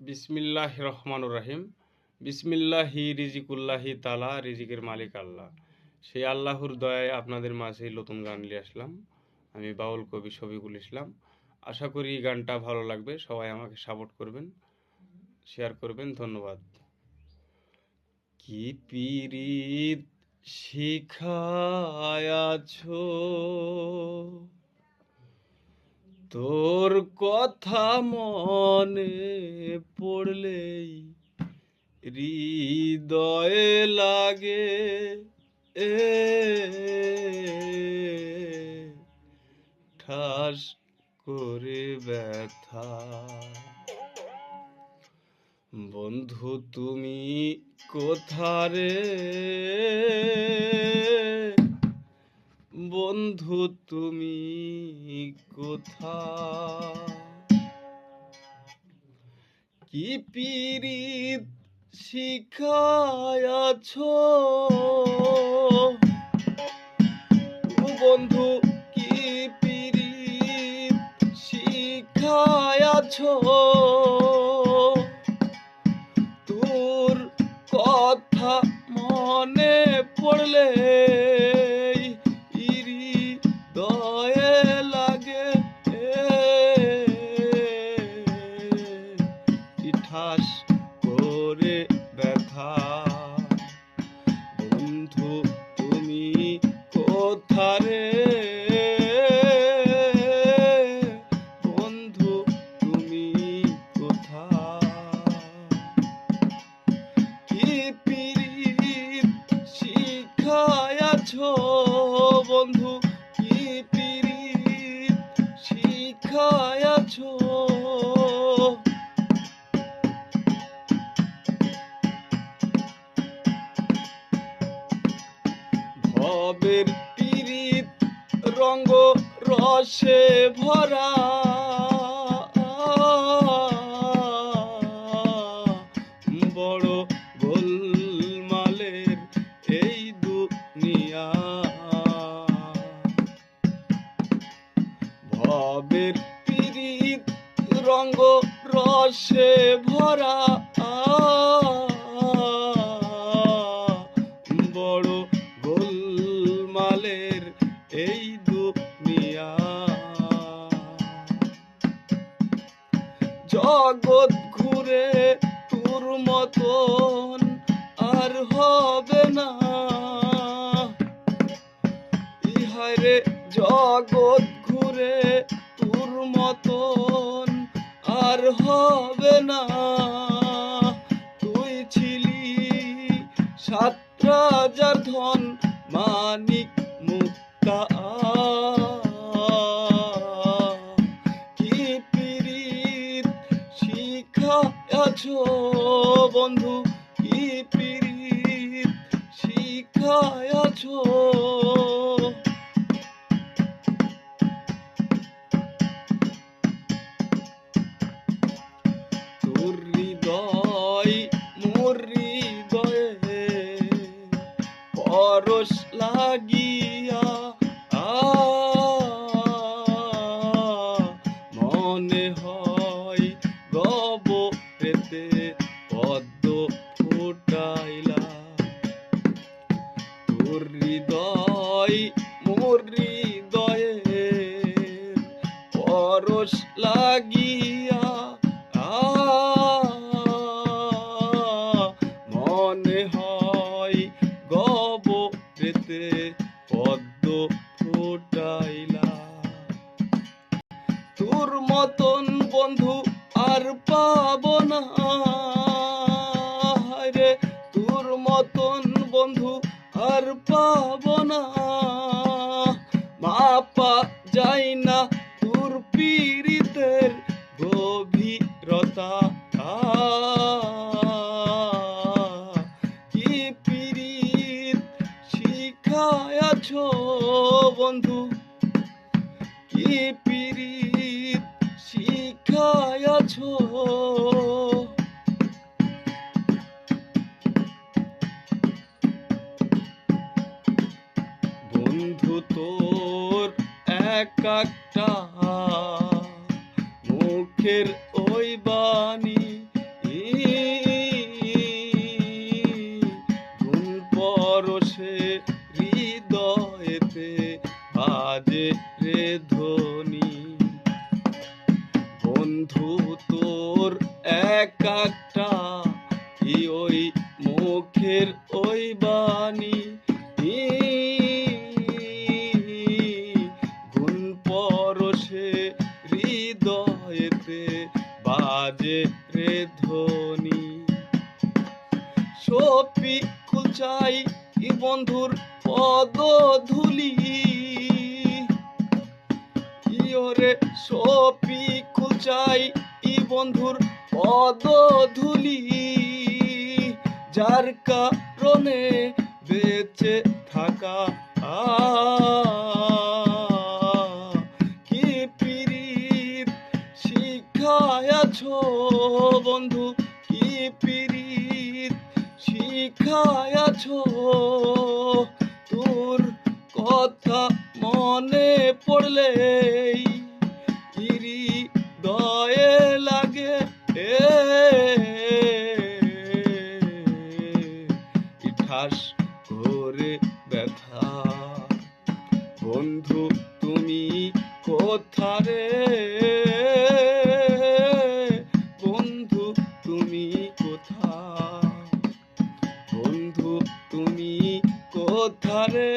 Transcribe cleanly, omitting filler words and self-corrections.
বিসমিল্লাহ রহমান রাহিম। বিসমিল্লাহি রিজিকুল্লাহি তালা, রিজিকের মালিক আল্লাহ। সেই আল্লাহর দয়ায় আপনাদের মাঝে নতুন গান নিয়ে আসলাম। আমি বাউল কবি শফিকুল ইসলাম। আশা করি এই গানটা ভালো লাগবে। সবাই আমাকে সাপোর্ট করবেন, শেয়ার করবেন। ধন্যবাদ। কি পীরিত শিখায়াছো, তোর কথা মনে পড়লেই হৃদয়ে লাগে ঠাস করে ব্যথা। বন্ধু তুমি কোথারে, বন্ধু তুমি কোথা? কি পীরিত শিখায়াছো বন্ধু, কি পীরিত শিখায়াছো? তোর কথা মনে পড়লে হৃদয়ে লাগে ঠাস করে ব্যথা। বন্ধু তুমি কোথারে, বন্ধু তুমি কোথা? কি পীরিত শিখায়াছো বন্ধু, কি পীরিত শিখায়াছো? ভবের পীরিত রঙ্গ রসে ভরা, বড় গোলমালের এই দুনিয়া। ভবের পীরিত রঙ্গ রসে ভরা, বড় গোলমালের এই দুনিয়া। জগৎ ঘুরে তোর মতন আর হবে না, ইহায় রে জগৎ ঘুরে তোর মতন আর হবে না। তুই ছিলি 7 রাজার ধন, মানিক মুক্তা। কি পীরিত শিখায়াছো বন্ধু, কি পীরিত শিখায়াছো? তোর হৃদয় মোর হৃদয়ে পরশ লাগিয়া, মনে হয় গবরেতে পদ্ম ফুটাইলা। তোর হৃদয় মোর হৃদয়ে পরশ লাগিয়া, মনে হয় গবরেতে পদ্ম ফুটাইলা। তোর মতন বন্ধু আর পাব না রে, তোর মতন বন্ধু আর পাব না। মাপা যায় না তোর পীরিতের গভীরতা। কি পীরিত শিখায়াছো বন্ধু, কি পীরিত শিখায়াছো? বন্ধু তোর একটা মুখের ওই বাণী বন্ধু তোর এক একটা ওই মুখের ওই বাণী গুণ পরশে হৃদয়েতে বাজে রে ধ্বনি। শফিকুল চাই বন্ধুর পদ ধুলি ওরে শফিকুল চাই বন্ধুর পদ ধুলি যার কারণে বেঁচে থাকা কি পীড়িত শিখায়াছ বন্ধু, কি পীড়িত শিখায়াছ। তোর কথা মনে পড়লেই হৃদয়ে লাগে ঠাস করে ব্যথা। বন্ধু তুমি কোথা রে, বন্ধু তুমি কোথা, বন্ধু তুমি কোথা রে।